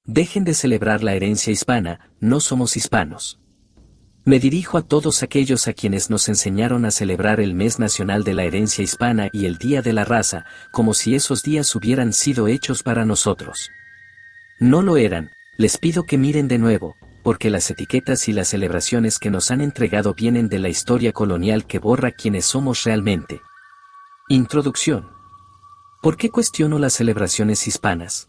Dejen de celebrar la herencia hispana, no somos hispanos. Me dirijo a todos aquellos a quienes nos enseñaron a celebrar el mes nacional de la herencia hispana y el Día de la Raza, como si esos días hubieran sido hechos para nosotros. No lo eran, les pido que miren de nuevo, porque las etiquetas y las celebraciones que nos han entregado vienen de la historia colonial que borra quiénes somos realmente. Introducción. ¿Por qué cuestiono las celebraciones hispanas?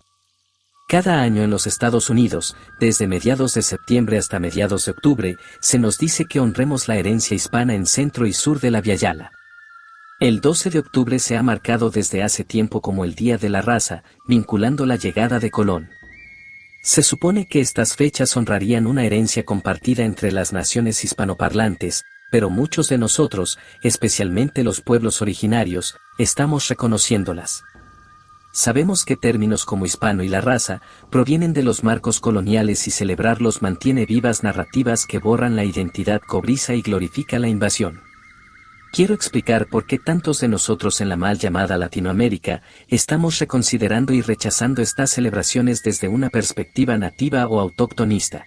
Cada año en los Estados Unidos, desde mediados de septiembre hasta mediados de octubre, se nos dice que honremos la herencia hispana en centro y sur de la Via Yala. El 12 de octubre se ha marcado desde hace tiempo como el Día de la Raza, vinculando la llegada de Colón. Se supone que estas fechas honrarían una herencia compartida entre las naciones hispanoparlantes, pero muchos de nosotros, especialmente los pueblos originarios, estamos reconociéndolas. Sabemos que términos como hispano y la raza provienen de los marcos coloniales y celebrarlos mantiene vivas narrativas que borran la identidad cobriza y glorifica la invasión. Quiero explicar por qué tantos de nosotros en la mal llamada Latinoamérica estamos reconsiderando y rechazando estas celebraciones desde una perspectiva nativa o autóctonista.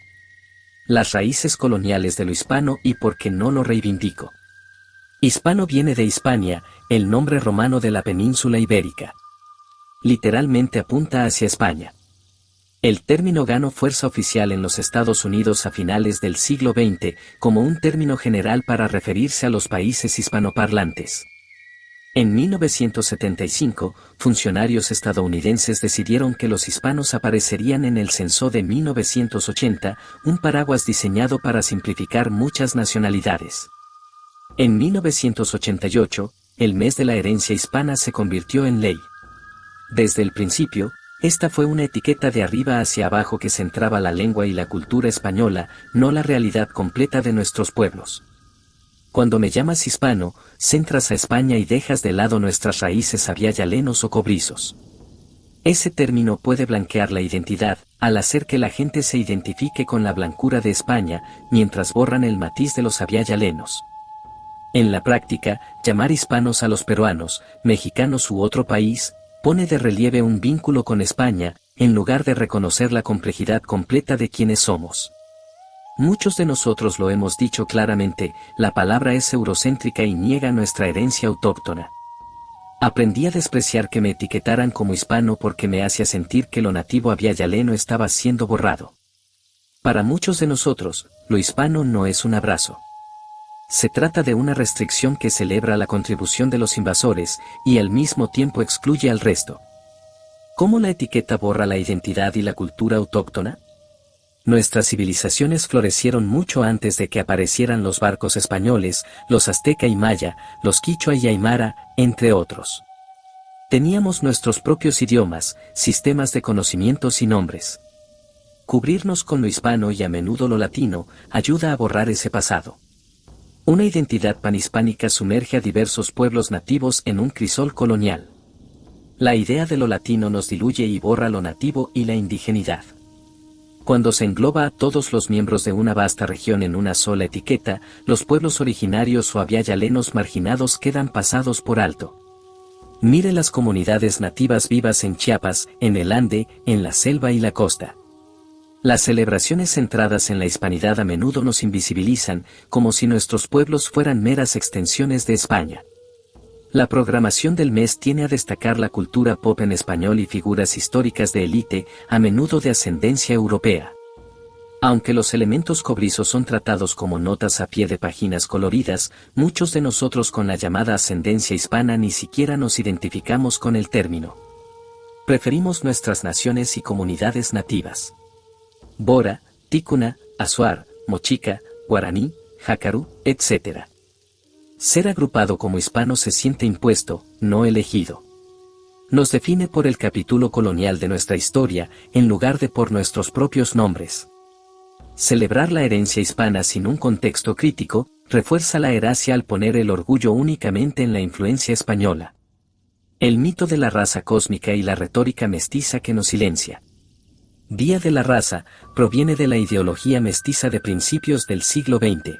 Las raíces coloniales de lo hispano y por qué no lo reivindico. Hispano viene de Hispania, el nombre romano de la península ibérica. Literalmente apunta hacia España. El término ganó fuerza oficial en los Estados Unidos a finales del siglo XX como un término general para referirse a los países hispanoparlantes. En 1975, funcionarios estadounidenses decidieron que los hispanos aparecerían en el censo de 1980, un paraguas diseñado para simplificar muchas nacionalidades. En 1988, el mes de la herencia hispana se convirtió en ley. Desde el principio, esta fue una etiqueta de arriba hacia abajo que centraba la lengua y la cultura española, no la realidad completa de nuestros pueblos. Cuando me llamas hispano, centras a España y dejas de lado nuestras raíces avialanos o cobrizos. Ese término puede blanquear la identidad, al hacer que la gente se identifique con la blancura de España, mientras borran el matiz de los avialanos. En la práctica, llamar hispanos a los peruanos, mexicanos u otro país, pone de relieve un vínculo con España, en lugar de reconocer la complejidad completa de quienes somos. Muchos de nosotros lo hemos dicho claramente, la palabra es eurocéntrica y niega nuestra herencia autóctona. Aprendí a despreciar que me etiquetaran como hispano porque me hacía sentir que lo nativo avialeno estaba siendo borrado. Para muchos de nosotros, lo hispano no es un abrazo. Se trata de una restricción que celebra la contribución de los invasores y al mismo tiempo excluye al resto. ¿Cómo la etiqueta borra la identidad y la cultura autóctona? Nuestras civilizaciones florecieron mucho antes de que aparecieran los barcos españoles, los azteca y maya, los quichua y aymara, entre otros. Teníamos nuestros propios idiomas, sistemas de conocimientos y nombres. Cubrirnos con lo hispano y a menudo lo latino ayuda a borrar ese pasado. Una identidad panhispánica sumerge a diversos pueblos nativos en un crisol colonial. La idea de lo latino nos diluye y borra lo nativo y la indigenidad. Cuando se engloba a todos los miembros de una vasta región en una sola etiqueta, los pueblos originarios o avialanos marginados quedan pasados por alto. Mire las comunidades nativas vivas en Chiapas, en el Ande, en la selva y la costa. Las celebraciones centradas en la hispanidad a menudo nos invisibilizan, como si nuestros pueblos fueran meras extensiones de España. La programación del mes tiene a destacar la cultura pop en español y figuras históricas de élite, a menudo de ascendencia europea. Aunque los elementos cobrizos son tratados como notas a pie de páginas coloridas, muchos de nosotros con la llamada ascendencia hispana ni siquiera nos identificamos con el término. Preferimos nuestras naciones y comunidades nativas. Bora, Ticuna, Azuar, Mochica, Guaraní, Jácaru, etc. Ser agrupado como hispano se siente impuesto, no elegido. Nos define por el capítulo colonial de nuestra historia, en lugar de por nuestros propios nombres. Celebrar la herencia hispana sin un contexto crítico, refuerza la heracia al poner el orgullo únicamente en la influencia española. El mito de la raza cósmica y la retórica mestiza que nos silencia. Día de la Raza, proviene de la ideología mestiza de principios del siglo XX.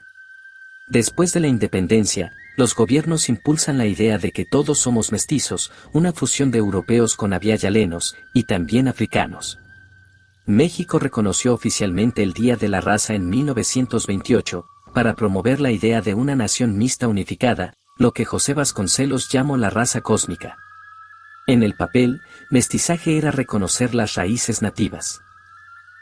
Después de la independencia, los gobiernos impulsan la idea de que todos somos mestizos, una fusión de europeos con avialanos, y también africanos. México reconoció oficialmente el Día de la Raza en 1928, para promover la idea de una nación mixta unificada, lo que José Vasconcelos llamó la raza cósmica. En el papel, mestizaje era reconocer las raíces nativas.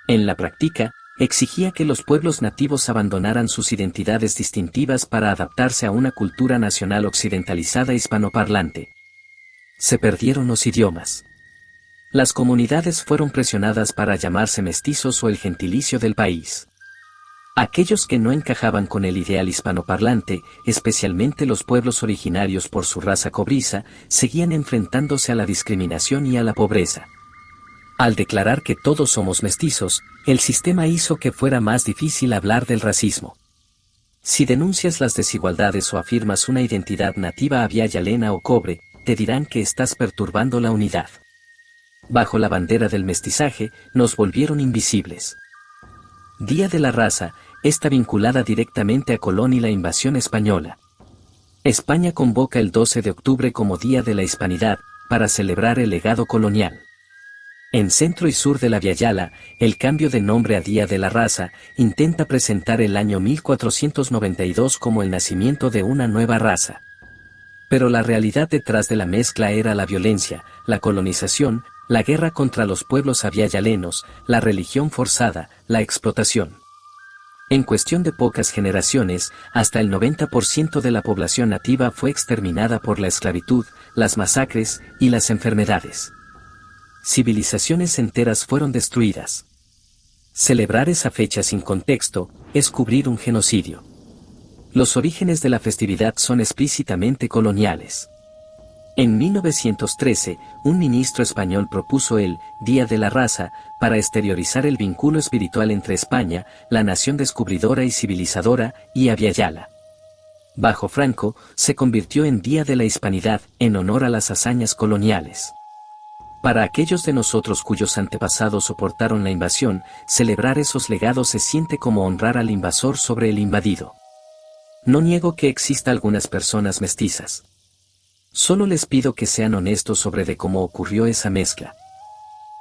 En la práctica, exigía que los pueblos nativos abandonaran sus identidades distintivas para adaptarse a una cultura nacional occidentalizada hispanoparlante. Se perdieron los idiomas. Las comunidades fueron presionadas para llamarse mestizos o el gentilicio del país. Aquellos que no encajaban con el ideal hispanoparlante, especialmente los pueblos originarios por su raza cobriza, seguían enfrentándose a la discriminación y a la pobreza. Al declarar que todos somos mestizos, el sistema hizo que fuera más difícil hablar del racismo. Si denuncias las desigualdades o afirmas una identidad nativa aviala o cobre, te dirán que estás perturbando la unidad. Bajo la bandera del mestizaje, nos volvieron invisibles. Día de la Raza, está vinculada directamente a Colón y la invasión española. España convoca el 12 de octubre como Día de la Hispanidad, para celebrar el legado colonial. En centro y sur de la Via Yala, el cambio de nombre a Día de la Raza intenta presentar el año 1492 como el nacimiento de una nueva raza. Pero la realidad detrás de la mezcla era la violencia, la colonización, la guerra contra los pueblos avialanos, la religión forzada, la explotación. En cuestión de pocas generaciones, hasta el 90% de la población nativa fue exterminada por la esclavitud, las masacres y las enfermedades. Civilizaciones enteras fueron destruidas. Celebrar esa fecha sin contexto es cubrir un genocidio. Los orígenes de la festividad son explícitamente coloniales. En 1913, un ministro español propuso el Día de la Raza para exteriorizar el vínculo espiritual entre España, la nación descubridora y civilizadora, y Aviala. Bajo Franco, se convirtió en Día de la Hispanidad, en honor a las hazañas coloniales. Para aquellos de nosotros cuyos antepasados soportaron la invasión, celebrar esos legados se siente como honrar al invasor sobre el invadido. No niego que exista algunas personas mestizas. Solo les pido que sean honestos sobre de cómo ocurrió esa mezcla.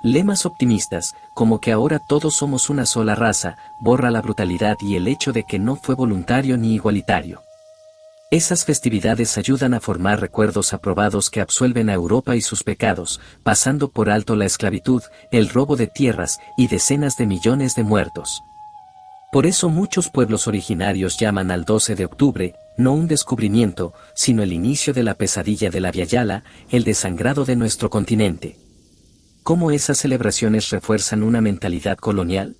Lemas optimistas, como que ahora todos somos una sola raza, borra la brutalidad y el hecho de que no fue voluntario ni igualitario. Esas festividades ayudan a formar recuerdos aprobados que absuelven a Europa y sus pecados, pasando por alto la esclavitud, el robo de tierras y decenas de millones de muertos. Por eso muchos pueblos originarios llaman al 12 de octubre, no un descubrimiento, sino el inicio de la pesadilla de la Via Yala, el desangrado de nuestro continente. ¿Cómo esas celebraciones refuerzan una mentalidad colonial?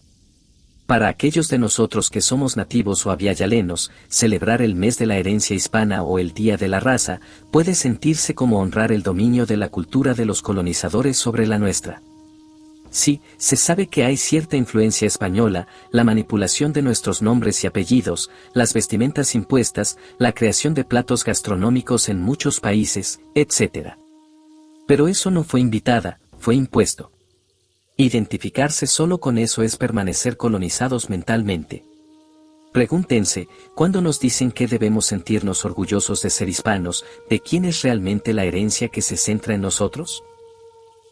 Para aquellos de nosotros que somos nativos o avialanos, celebrar el mes de la herencia hispana o el Día de la Raza puede sentirse como honrar el dominio de la cultura de los colonizadores sobre la nuestra. Sí, se sabe que hay cierta influencia española, la manipulación de nuestros nombres y apellidos, las vestimentas impuestas, la creación de platos gastronómicos en muchos países, etc. Pero eso no fue invitada, fue impuesto. Identificarse solo con eso es permanecer colonizados mentalmente. Pregúntense, ¿cuándo nos dicen que debemos sentirnos orgullosos de ser hispanos, de quién es realmente la herencia que se centra en nosotros?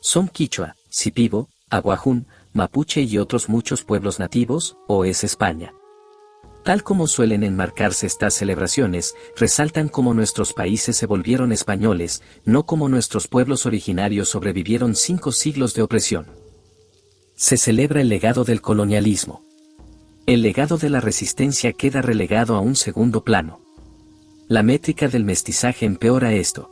¿Son quichua, sipibo, aguajún, mapuche y otros muchos pueblos nativos, o es España? Tal como suelen enmarcarse estas celebraciones, resaltan cómo nuestros países se volvieron españoles, no cómo nuestros pueblos originarios sobrevivieron 5 siglos de opresión. Se celebra el legado del colonialismo. El legado de la resistencia queda relegado a un segundo plano. La métrica del mestizaje empeora esto.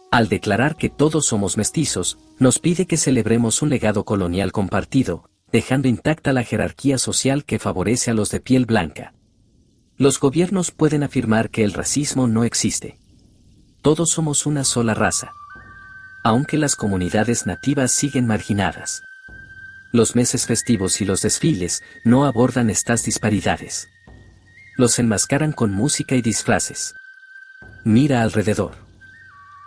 Al declarar que todos somos mestizos, nos pide que celebremos un legado colonial compartido, dejando intacta la jerarquía social que favorece a los de piel blanca. Los gobiernos pueden afirmar que el racismo no existe. Todos somos una sola raza. Aunque las comunidades nativas siguen marginadas. Los meses festivos y los desfiles no abordan estas disparidades. Los enmascaran con música y disfraces. Mira alrededor.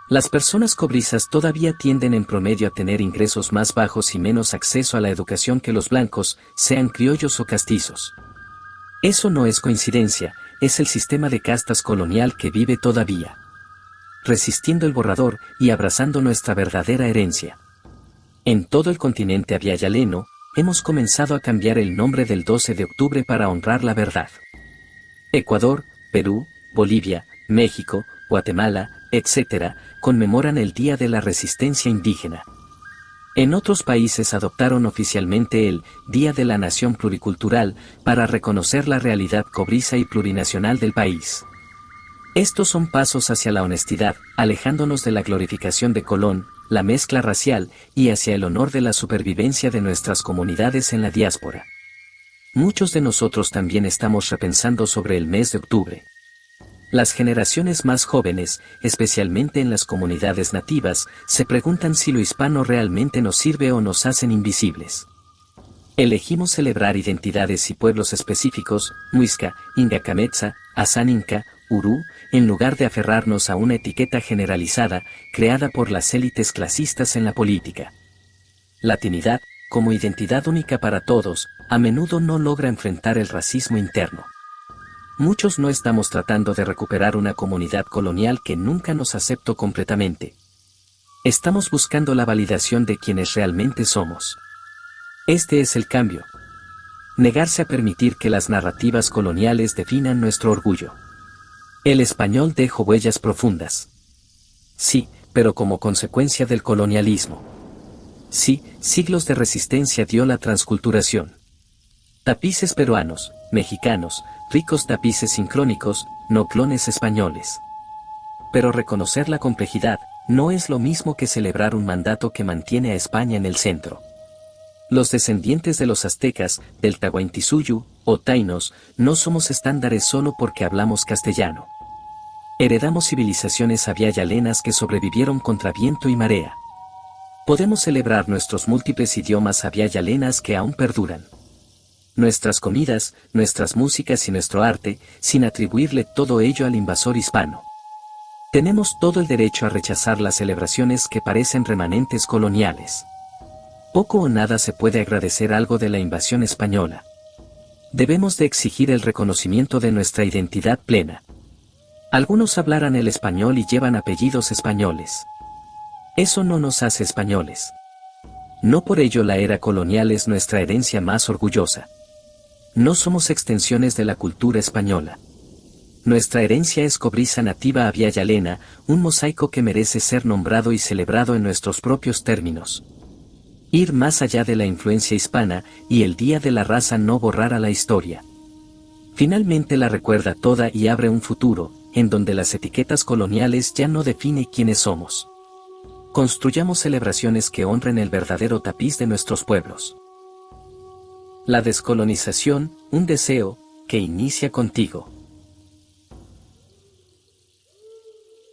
Las personas cobrizas todavía tienden en promedio a tener ingresos más bajos y menos acceso a la educación que los blancos, sean criollos o castizos. Eso no es coincidencia, es el sistema de castas colonial que vive todavía. Resistiendo el borrador y abrazando nuestra verdadera herencia. En todo el continente avialeno, hemos comenzado a cambiar el nombre del 12 de octubre para honrar la verdad. Ecuador, Perú, Bolivia, México, Guatemala, etc., conmemoran el Día de la Resistencia Indígena. En otros países adoptaron oficialmente el Día de la Nación Pluricultural para reconocer la realidad cobriza y plurinacional del país. Estos son pasos hacia la honestidad, alejándonos de la glorificación de Colón, la mezcla racial y hacia el honor de la supervivencia de nuestras comunidades en la diáspora. Muchos de nosotros también estamos repensando sobre el mes de octubre. Las generaciones más jóvenes, especialmente en las comunidades nativas, se preguntan si lo hispano realmente nos sirve o nos hacen invisibles. Elegimos celebrar identidades y pueblos específicos, Muisca, Ingacametza, Azán Inca, Urú, en lugar de aferrarnos a una etiqueta generalizada, creada por las élites clasistas en la política. Latinidad, como identidad única para todos, a menudo no logra enfrentar el racismo interno. Muchos no estamos tratando de recuperar una comunidad colonial que nunca nos aceptó completamente. Estamos buscando la validación de quienes realmente somos. Este es el cambio. Negarse a permitir que las narrativas coloniales definan nuestro orgullo. El español dejó huellas profundas. Sí, pero como consecuencia del colonialismo. Sí, siglos de resistencia dio la transculturación. Tapices peruanos, mexicanos, ricos tapices sincrónicos, no clones españoles. Pero reconocer la complejidad no es lo mismo que celebrar un mandato que mantiene a España en el centro. Los descendientes de los aztecas, del Tahuantinsuyo, o Tainos, no somos estándares solo porque hablamos castellano. Heredamos civilizaciones avyayalenas que sobrevivieron contra viento y marea. Podemos celebrar nuestros múltiples idiomas avyayalenas que aún perduran. Nuestras comidas, nuestras músicas y nuestro arte, sin atribuirle todo ello al invasor hispano. Tenemos todo el derecho a rechazar las celebraciones que parecen remanentes coloniales. Poco o nada se puede agradecer algo de la invasión española. Debemos de exigir el reconocimiento de nuestra identidad plena. Algunos hablarán el español y llevan apellidos españoles. Eso no nos hace españoles. No por ello la era colonial es nuestra herencia más orgullosa. No somos extensiones de la cultura española. Nuestra herencia es cobriza nativa avyayalena, un mosaico que merece ser nombrado y celebrado en nuestros propios términos. Ir más allá de la influencia hispana, y el Día de la Raza no borrará la historia. Finalmente la recuerda toda y abre un futuro, en donde las etiquetas coloniales ya no definen quiénes somos. Construyamos celebraciones que honren el verdadero tapiz de nuestros pueblos. La descolonización, un deseo, que inicia contigo.